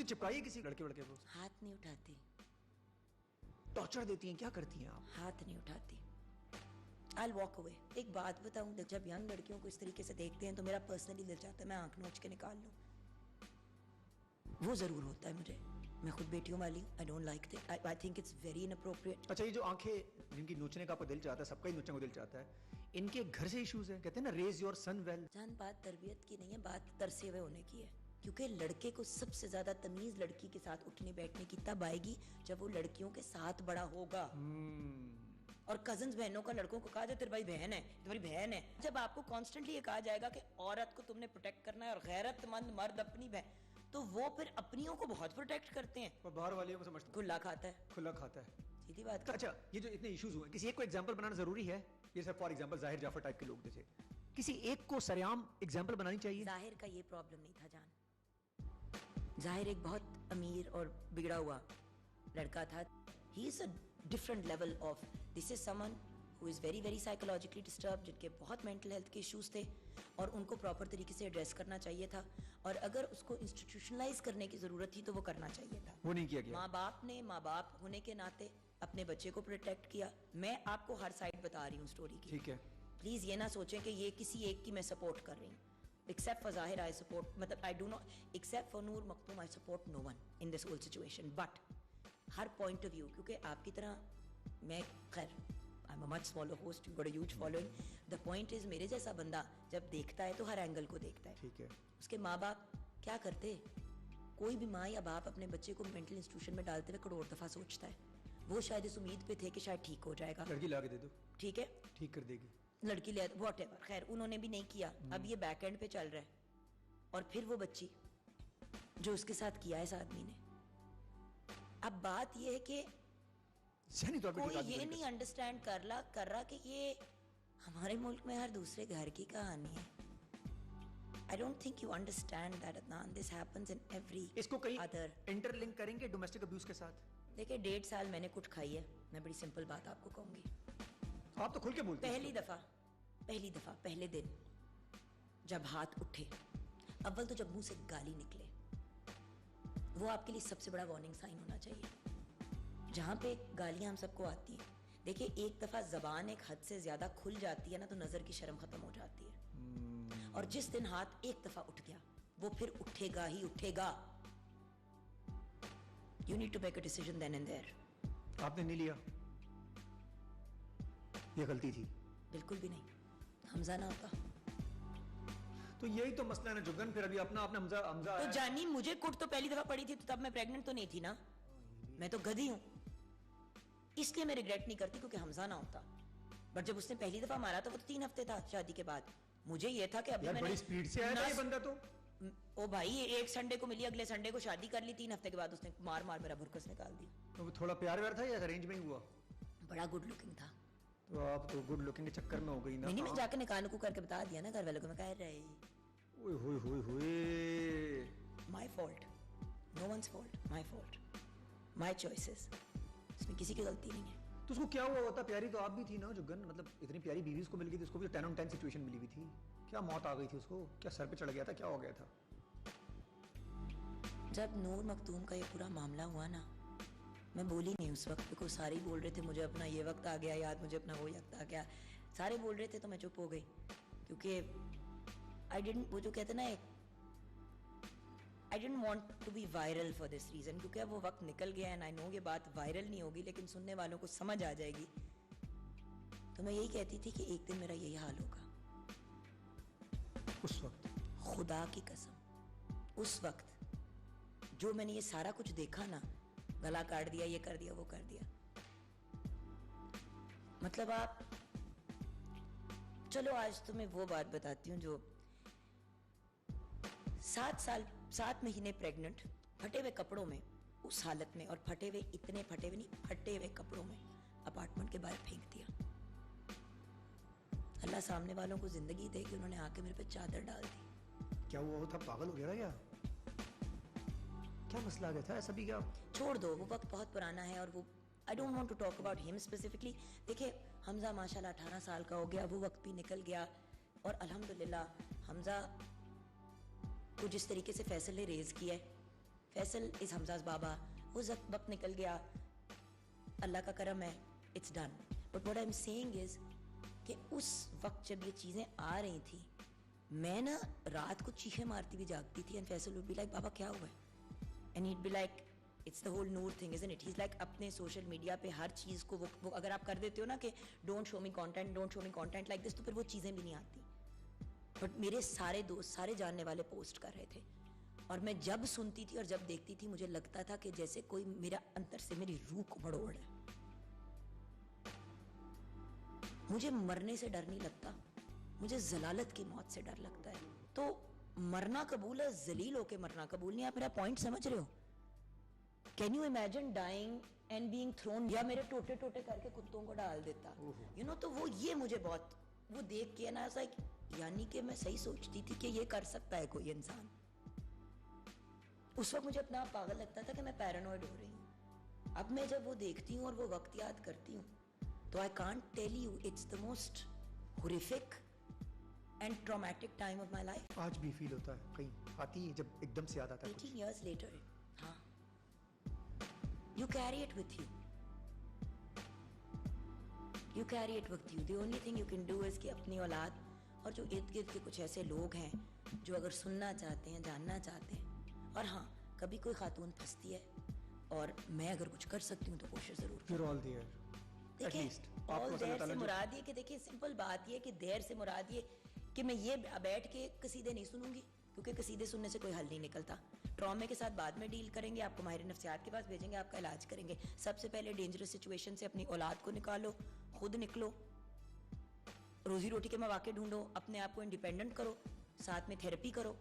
चिपकाइए किसी लड़के को। हाथ नहीं उठाती। टॉर्चर देती हैं, क्या करती हैं आप? हाथ नहीं उठाती। I'll walk away। एक बात बताऊं, जब यंग लड़कियों को इस तरीके से देखते हैं तो मेरा पर्सनली दिल चाहता है मैं आंख नोच के निकाल लूं। वो जरूर होता है मुझे, मैं खुद बेटियों वाली हूं। I don't like it। I think it's very inappropriate। अच्छा, ये जो आंखें जिनकी नोचने का आपको दिल चाहता है, सबका ही नोचने को दिल चाहता है, इनके घर से इश्यूज है। कहते हैं ना, रेज योर सन वेल। जान, बात तरबियत की नहीं है, बात तरसे हुए होने की है। क्योंकि लड़के को सबसे ज्यादा तमीज लड़की के साथ उठने बैठने की तब आएगी जब वो लड़कियों के साथ बड़ा होगा। और कजन्स बहनों का लड़कों को कहा जाए तेरी भाई बहन है, तुम्हारी बहन है। जब आपको कॉन्स्टेंटली ये कहा जाएगा कि औरत को तुमने प्रोटेक्ट करना है और गैरतमंद मर्द अपनी बहन, तो वो फिर अपनियों को बहुत प्रोटेक्ट करते हैं और बाहर वालियों को समझते खुला खाता है। खुला खाता है, सीधी बात। तो अच्छा, ये जो इतने इश्यूज हुए, किसी एक को एग्जांपल बनाना जरूरी है? ये सब फॉर एग्जांपल जाहिर जाफर टाइप के लोग थे, किसी एक को सरेआम एग्जांपल बनानी चाहिए? जाहिर का ये प्रॉब्लम नहीं था जान। जाहिर एक बहुत अमीर और बिगड़ा हुआ लड़का था। He is a different level of, this is someone who is very very psychologically disturb, जिनके बहुत मेंटल हेल्थ के इश्यूज थे और उनको प्रॉपर तरीके से एड्रेस करना चाहिए था। और अगर उसको इंस्टीट्यूशनलाइज करने की जरूरत थी तो वो करना चाहिए था। वो नहीं किया गया। माँ बाप ने माँ बाप होने के नाते अपने बच्चे को प्रोटेक्ट किया। मैं आपको हर साइड बता रही हूँ स्टोरी की, ठीक है? प्लीज ये ना सोचें कि ये किसी एक की मैं सपोर्ट कर रही हूँ। Except for Zahir, I support, मतलब I do not, except for Noor Maktoum, I support no one in this whole situation. But her point of view, क्योंकि आपकी तरह मैं खैर I'm a much smaller host, you got a huge following. The point is, मेरे जैसा बंदा जब देखता है तो हर एंगल को देखता है। ठीक है। उसके माँ बाप क्या करते? कोई भी माँ या बाप अपने बच्चे को मेंटल इंस्टीट्यूशन में डालते हुए करोड़ दफा सोचता है। वो शायद इस उम्मीद पे थे कि शायद ठीक हो जाएगा, लड़की ला के दे दो, ठीक है, ठीक कर देगी, लड़की ले, व्हाटएवर। खैर उन्होंने भी नहीं किया। अब ये बैक एंड पे चल रहा है और फिर वो बच्ची जो उसके साथ किया है इस आदमी ने। अब बात ये है कि कोई ये नहीं अंडरस्टैंड कर रहा कि ये हमारे मुल्क में हर दूसरे घर की कहानी है। I don't think you understand that, Adnan. This happens in every इसको कहीं other. इंटरलिंक करेंगे डोमेस्टिक अब्यूज के साथ? देखिए 1.5 साल मैंने कुछ खाई है, मैं बड़ी सिंपल बात आपको कहूंगी। आप तो खुल के बोलते हैं। पहली दफा पहले दिन जब हाथ उठे, अव्वल तो जब मुंह से गाली निकले, वो आपके लिए सबसे बड़ा वार्निंग साइन होना चाहिए। जहां पे गालियां हम सबको आती हैं, देखिए एक दफा जबान एक हद से ज्यादा खुल जाती है ना तो नजर की शर्म खत्म हो जाती है। और जिस दिन हाथ एक दफा उठ गया वो फिर उठेगा ही उठेगा। You need to make a decision then and there. आपने नहीं लिया, ये गलती थी? बिल्कुल भी नहीं, हमजा ना होता तो यही तो मसला है ना जुगन। फिर अभी अपना हमजा तो जानी, मुझे कुट तो पहली दफा पड़ी थी तो तब मैं प्रेग्नेंट तो नहीं थी ना, मैं तो गधी हूं, इसलिए मैं रिग्रेट नहीं करती क्योंकि हमजा ना होता। बट जब उसने पहली दफा मारा तो वो तो 3 हफ्ते था शादी के बाद। मुझे ये था कि अभी मैंने बड़ी स्पीड से आया था ये बंदा तो। ओ भाई, एक संडे को मिली, अगले संडे को शादी कर ली, 3 हफ्ते के बाद उसने मार मार मेरा भुरकस निकाल दिया। तो वो थोड़ा प्यार व्यार था या अरेंज में ही हुआ? बड़ा गुड लुकिंग था। तो आप तो गुड लुकिंग के चक्कर में हो गई ना। नहीं, मैं जाके निकाह नुकू करके बता दिया ना घर वालों को, मैं कह रही ओए होए होए होए, my fault, no one's fault, my fault, my choices, इसमें किसी की गलती नहीं है। तो उसको क्या हुआ होता? प्यारी तो आप भी थी ना जुगन, मतलब इतनी प्यारी बीवी उसको मिल गई थी, उसको भी 10 on 10 सिचुएशन मिली हुई थी। क्या मौत आ गई थी उसको? क्या सर पे चढ़ गया था? क्या हो गया था? जब नूर मखतूम का ये पूरा मामला हुआ ना, मैं बोली नहीं उस वक्त, बिकॉज सारे ही बोल रहे थे मुझे अपना ये वक्त आ गया याद, मुझे अपना वो वक्त आ गया, सारे बोल रहे थे तो मैं चुप हो गई। क्योंकि आई डिडंट, वो जो कहते ना, I didn't want to be viral for this reason, क्योंकि अब वो वक्त निकल गया एंड आई नो ये बात वायरल नहीं होगी लेकिन सुनने वालों को समझ आ जाएगी। तो मैं यही कहती थी कि एक दिन मेरा यही हाल होगा। उस वक्त खुदा की कसम, उस वक्त जो मैंने ये सारा कुछ देखा ना, गला काट दिया, ये कर दिया, वो कर दिया, मतलब आप चलो आज तुम्हें वो बात बताती हूँ जो 7 महीने प्रेग्नेंट, फटे हुए कपड़ों में, उस हालत में, और फटे हुए कपड़ों में अपार्टमेंट के बाहर फेंक दिया। अल्लाह सामने वालों को जिंदगी दे कि उन्होंने आके मेरे पे चादर डाल दी। क्या हुआ था? पागल हो गया क्या? क्या मसला आ गया था? ऐसा भी क्या? छोड़ दो, वो वक्त बहुत पुराना है और वो I don't want to talk about him specifically. देखिए हमजा माशाल्लाह 18 साल का हो गया, वो वक्त भी निकल गया और अल्हम्दुलिल्लाह हमजा को जिस तरीके से फैसल ने रेज किया है फैसल इज हमजाज बाबा, वो वक्त निकल गया, अल्लाह का करम है, it's done. But what I am saying is कि उस वक्त जब ये चीज़ें आ रही थी, मैं ना रात को चीखें मारती भी जागती थी, and Faisal would be like बाबा क्या हुआ है, and he'd be like it's the whole Noor thing isn't it, he's like अपने सोशल मीडिया पे हर चीज़ को वो अगर आप कर देते हो ना कि don't show me content like this, तो फिर वो चीज़ें भी नहीं आती. बट मेरे सारे दोस्त, सारे जानने वाले पोस्ट कर रहे थे, और मैं जब सुनती थी और जब देखती थी मुझे लगता था कि जैसे कोई मेरा अंतर से मेरी रूह को मरोड़ है. मुझे मरने से डर नहीं लगता, मुझे जलालत की मौत से डर लगता है. तो मरना कबूल है, जलील होके मरना कबूल नहीं. आप मेरा पॉइंट समझ रहे हो? Can you imagine dying and being thrown, या मेरे टोटे टोटे करके कुत्तों को डाल देता, यू नो. तो वो ये मुझे बहुत वो देख के ना ऐसा, यानी कि मैं सही सोचती थी कि ये कर सकता है कोई इंसान. उस वक्त मुझे अपना आप पागल लगता था कि मैं पैरानॉइड हो रही हूँ. अब मैं जब वो देखती हूँ और वो वक्त याद करती हूँ, तो I can't tell you, it's the most horrific and traumatic time of my life. आज भी फील होता है, कहीं आती है जब एकदम से याद आता है. 18 years later, हाँ, you carry it with you. You carry it with you. The only thing you can do is कि अपनी औलाद और जो इर्द गिर्द के कुछ ऐसे लोग हैं जो अगर सुनना चाहते हैं, जानना चाहते हैं, और हाँ कभी कोई खातून फंसती है और मैं अगर कुछ कर सकती हूँ तो कोशिश जरूर You're all there. देखिए, ऑल देर से मुराद ये कि देखिए सिंपल बात ये कि देर से मुराद ये कि मैं ये बैठ के कसीदे नहीं सुनूंगी, क्योंकि कसीदे सुनने से कोई हल नहीं निकलता. ट्रॉमे के साथ बाद में डील करेंगे, आपको माहिर नफ्सियात के पास भेजेंगे, आपका इलाज करेंगे. सबसे पहले डेंजरस सिचुएशन से अपनी औलाद को निकालो, खुद निकलो, रोजी रोटी के मौके ढूंढो, अपने आप को इंडिपेंडेंट करो, साथ में थेरेपी करो.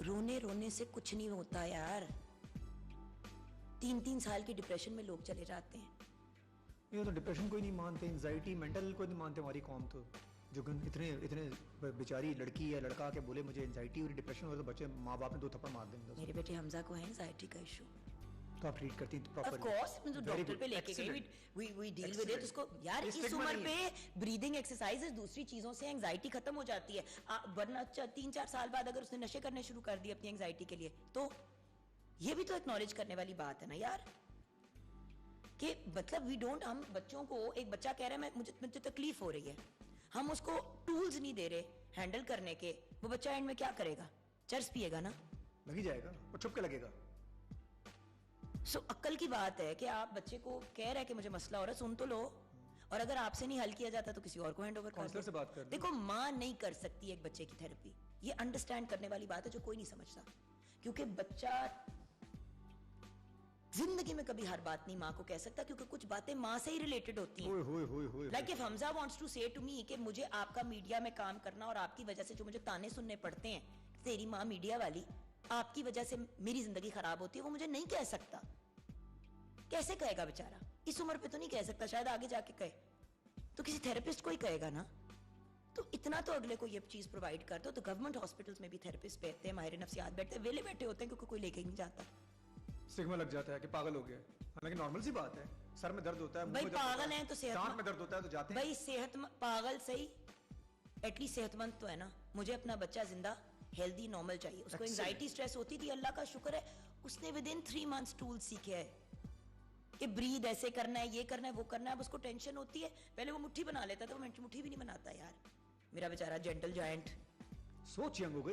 रोने रोने से कुछ नहीं होता यार. 3-3 साल की डिप्रेशन में लोग चले जाते हैं. ये तो डिप्रेशन कोई नहीं मानते, एंजाइटी मेंटल कोई नहीं मानते हमारी कौम. तो जो इतने बेचारी लड़की या लड़का के बोले मुझे एंजाइटी और डिप्रेशन हो, तो बच्चे माँ बाप ने 2 थप्पड़ मार देंगे. मेरे बेटे हमजा को है एंजाइटी का इशू. तो आप ट्रीट करती हैं प्रॉपर? ऑफ कोर्स, मैं तो डॉक्टर पे लेके गई, वी डील विद इट. उसको यार इस उम्र पे ब्रीदिंग एक्सरसाइजेस, दूसरी चीजों से एंजाइटी खत्म हो जाती है. वरना 3-4 साल बाद अगर उसने नशे करने शुरू कर दिए अपनी एंजाइटी के लिए, तो ये भी तो एक्नॉलेज करने वाली बात है ना यार, कि मतलब वी डोंट, हम बच्चों को, एक बच्चा कह रहा है मुझे तकलीफ हो रही है, हम उसको टूल्स नहीं दे रहे हैंडल करने के. वो बच्चा एंड में क्या करेगा? चर्स पिएगा ना, लग ही जाएगा और छुप के लगेगा. सो अक्ल की बात है कि आप बच्चे को कह रहे हैं कि मुझे मसला हो रहा है, सुन तो लो, और अगर आपसे नहीं हल किया जाता तो किसी और को हैंड ओवर कर दो. से बात कर. देखो, माँ नहीं कर सकती एक बच्चे की थेरेपी, ये अंडरस्टैंड करने वाली बात है जो कोई नहीं समझता, क्योंकि बच्चा जिंदगी में कभी हर बात नहीं माँ को कह सकता, क्योंकि कुछ बातें माँ से ही रिलेटेड होती हैं. Like if Hamza wants to say to me कि मुझे आपका मीडिया में काम करना और आपकी वजह से जो मुझे ताने सुनने पड़ते हैं, तेरी माँ मीडिया वाली, आपकी वजह से मेरी जिंदगी खराब होती है, वो मुझे नहीं कह सकता. कैसे कहेगा बेचारा? इस उम्र पे तो नहीं कह सकता, शायद आगे जाके कहे, तो किसी थेरेपिस्ट को ही कहेगा ना. तो इतना तो अगले को ये चीज प्रोवाइड कर दो. तो गवर्नमेंट हॉस्पिटल्स में भी थेरेपिस्ट बैठते हैं, माहिर नफ्सियात बैठते हैं, वेले बैठे होते हैं, क्योंकि कोई लेके ही नहीं जाता. स्टिग्मा लग जाता है कि पागल हो गया, हालांकि नॉर्मल सी बात है. सर में दर्द होता है, भाई पागल है तो सेहत में दर्द होता है तो जाते हैं. भाई सेहत पागल सही, एटलीस्ट सेहतमंद तो है ना. मुझे अपना बच्चा जिंदा हेल्दी नॉर्मल चाहिए. उसको एंजाइटी स्ट्रेस होती थी, अल्लाह का शुक्र है उसने विद इन 3 months टूल सीखे है कि ब्रीद ऐसे करना है, ये करना है, वो करना है. अब उसको टेंशन होती है, पहले वो मुट्ठी बना लेता था, वो मुट्ठी भी नहीं बनाता यार. मेरा बेचारा जेंटल जायंट सोच यंग हो गई.